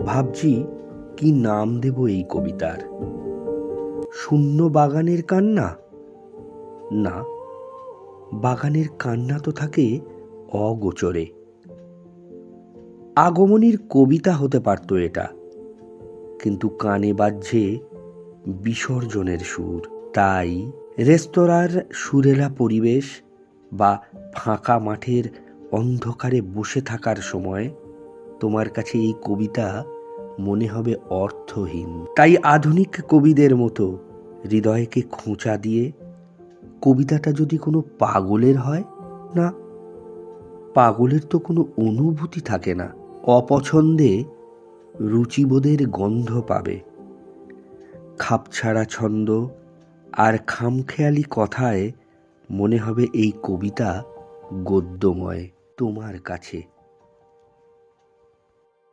ভাবছি কি নাম দেব এই কবিতার। শূন্য বাগানের কান্না? না, বাগানের কান্না তো থাকে অগোচরে। আগমনীর কবিতা হতে পারত এটা, কিন্তু কানে বাজছে বিসর্জনের সুর। তাই রেস্তোরাঁর সুরেলা পরিবেশ বা ফাঁকা মাঠের অন্ধকারে বসে থাকার সময় তোমার কাছে এই কবিতা মনে হবে অর্থহীন। তাই আধুনিক কবিদের মতো হৃদয়কে খোঁচা দিয়ে কবিতাটা যদি কোনো পাগলের হয়, না, পাগলের তো কোনো অনুভূতি থাকে না। অপছন্দে রুচিবোধের গন্ধ পাবে, খাপছাড়া ছন্দ আর খামখেয়ালি কথায় মনে হবে এই কবিতা গদ্যময়। তোমার কাছে